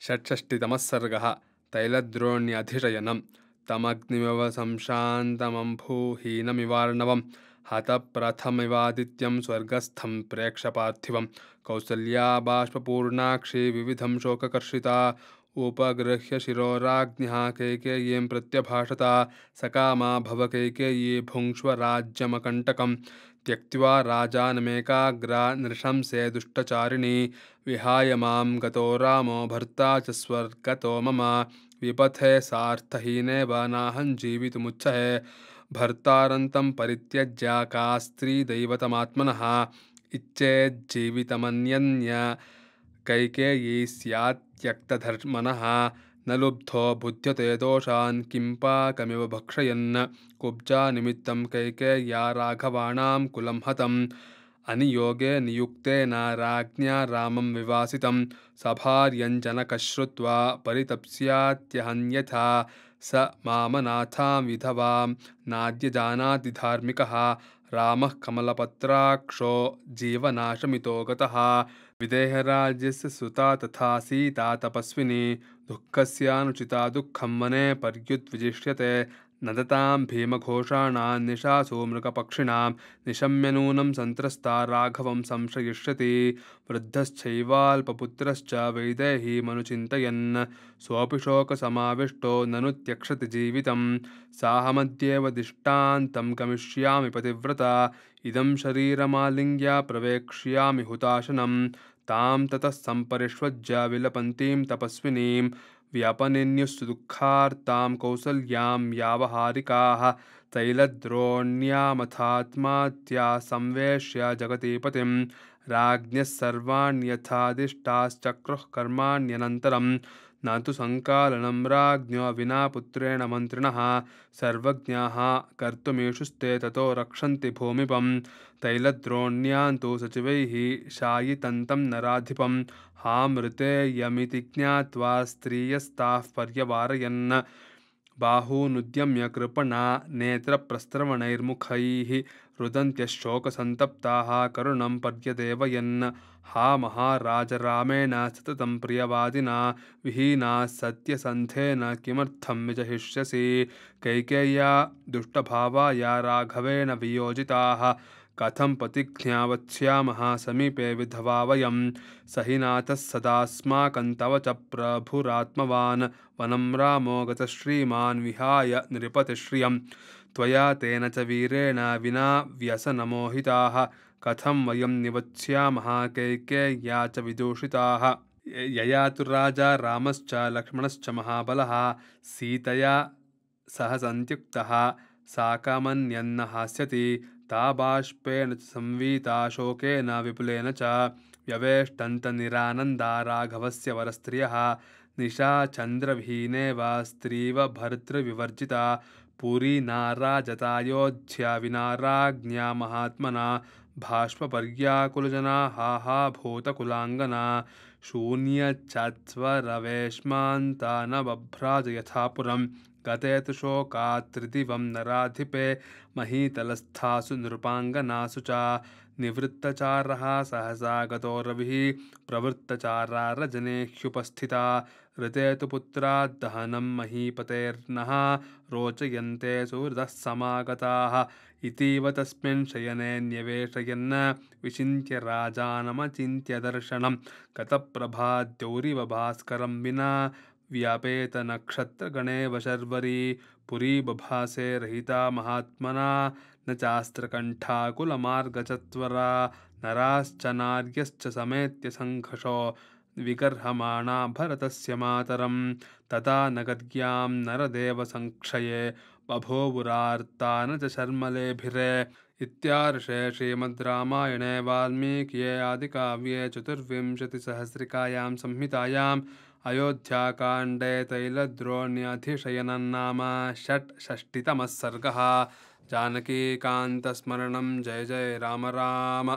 षट्षष्टितमः सर्गः तैलद्रोण्यधिशयनं तमग्निमिव संशान्तमम्भूहीनमिवार्णवं हतप्रथमिवादित्यं स्वर्गस्थं प्रेक्षपार्थिवं कौसल्या बाष्पूर्णाक्षी विविधं शोककर्षिता उपगृह्य शिरोराज्ञः कैकेयीं प्रत्यभाषत सकामा भव कैकेयी भुङ्क्ष्व राज्यमकण्टकं त्यक्त्वा राजानमेकाग्रा नृशंसे दुष्टचारिणी विहाय मां गतो रामो भर्ता च स्वर्गतो मम विपथे सार्थहीनेव नाहं जीवितुमुच्छहे भर्तारन्तं परित्यज्य का स्त्री दैवतमात्मनः इच्छेज्जीवितमन्यन्य कैकेयी स्यात् त्यक्तधर्मणः न लुब्धो बुध्यते दोषान् किं पाकमिव भक्षयन् कुब्जा निमित्तं कैकेय्या राघवाणां कुलं हतम् अनियोगे नियुक्तेन राज्ञा रामं विवासितं सभार्यञ्जनकः श्रुत्वा परितप्स्यात्यहन्यथा स मामनाथां विधवां नाद्य जानाति धार्मिकः रामः कमलपत्राक्षो जीवनाशमितो गतः विदेहराज्यस्य सुता तथा सीता तपस्विनी दुःखस्यानुचिता दुःखं वने पर्युद्विजिष्यते नदतां भीमघोषाणां निशासु मृगपक्षिणां निशम्य नूनं सन्त्रस्ता राघवं संश्रयिष्यति वृद्धश्चैवाल्पपुत्रश्च वैदेहीमनुचिन्तयन् सोऽपि शोकसमाविष्टो ननु त्यक्षति जीवितं साहमद्येव दिष्टान्तं गमिष्यामि पतिव्रता इदं शरीरमालिङ्ग्य प्रवेक्ष्यामि हुताशनं तां ततः सम्परिष्वज्य विलपन्तीं तपस्विनीं व्यपनिन्युस्तु दुःखार्तां कौसल्यां यावहारिकाः तैलद्रोण्यामथात्मात्या संवेश्य जगतीपतिं राज्ञः सर्वाण्यथादिष्टाश्चक्रुः कर्माण्यनन्तरं न तु सङ्कालनं राज्ञो विना पुत्रेण मन्त्रिणः सर्वज्ञाः कर्तुमीशुस्ते ततो रक्षन्ति भूमिपं तैलद्रोण्यान्तु सचिवैः शायितन्तं नराधिपं हामृते यमिति ज्ञात्वा स्त्रियस्ताः पर्यवारयन् बाहूनुद्यम्य कृपणा नेत्रप्रस्रवणैर्मुखैः रुदन्त्यशोकसन्तप्ताः करुणं पर्यदेवयन् हा महाराजरामेण सततं प्रियवादिना विहीना सत्यसन्धेन किमर्थं विजहिष्यसि कैकेय्या दुष्टभावाया राघवेण वियोजिताः कथं पतिज्ञावत्स्यामः समीपे विधवा वयं सहिनाथः सदास्माकं तव च प्रभुरात्मवान् वनं रामो गतश्रीमान् विहाय नृपतिश्रियं त्वया तेन च वीरेण विना व्यसनमोहिताः कथं वयं निवत्स्यामः कैकेय्या च विदूषिताः यया तु राजा रामश्च लक्ष्मणश्च महाबलः सीतया सह सन्त्युक्तः साकमन्यन्न हास्यति ता बाष्पेन च संवीता शोकेन विपुलेन च व्यवेष्टन्तनिरानन्दा राघवस्य वरस्त्रियः निशाचन्द्रविहीनेव स्त्रीव भर्तृविवर्जिता पुरी नाराजतायोध्या विना राज्ञा महात्मना भाष्पर्याकुलजना हा भूतकुलाङ्गना शून्यचत्वरवेश्मान्ता न बभ्राज यथा पुरं गते तु शोकात्रिदिवं नराधिपे महीतलस्थासु नृपाङ्गनासु च निवृत्तचारः सहसा गतो रविः प्रवृत्तचारा रजने ह्युपस्थिता ऋते तु पुत्राद्दहनं महीपतेर्नः रोचयन्ते सुहृदः समागताः इतीव तस्मिन् शयने न्यवेशयन् विचिन्त्य राजानमचिन्त्य दर्शनं गतप्रभाद्यौरिव भास्करं विना व्यापेतनक्षत्रगणेव शर्वरी पुरी बभासे रहिता महात्मना न चास्त्रकण्ठाकुलमार्गचत्वरा नराश्च नार्यश्च समेत्य सङ्घर्षो विगर्हमाणा भरतस्य मातरं तथा नगर्यां नरदेवसंक्षये बभूवुरार्ता न च शर्मलेभिरे इत्यार्षे श्रीमद् रामायणे वाल्मीकिये आदिकाव्ये चतुर्विंशतिसहस्रिकायां संहितायाम् अयोध्याकाण्डे तैलद्रोण्यधिशयनं नाम षट्षष्टितमः सर्गः। जानकीकान्तस्मरणं जय जय राम राम।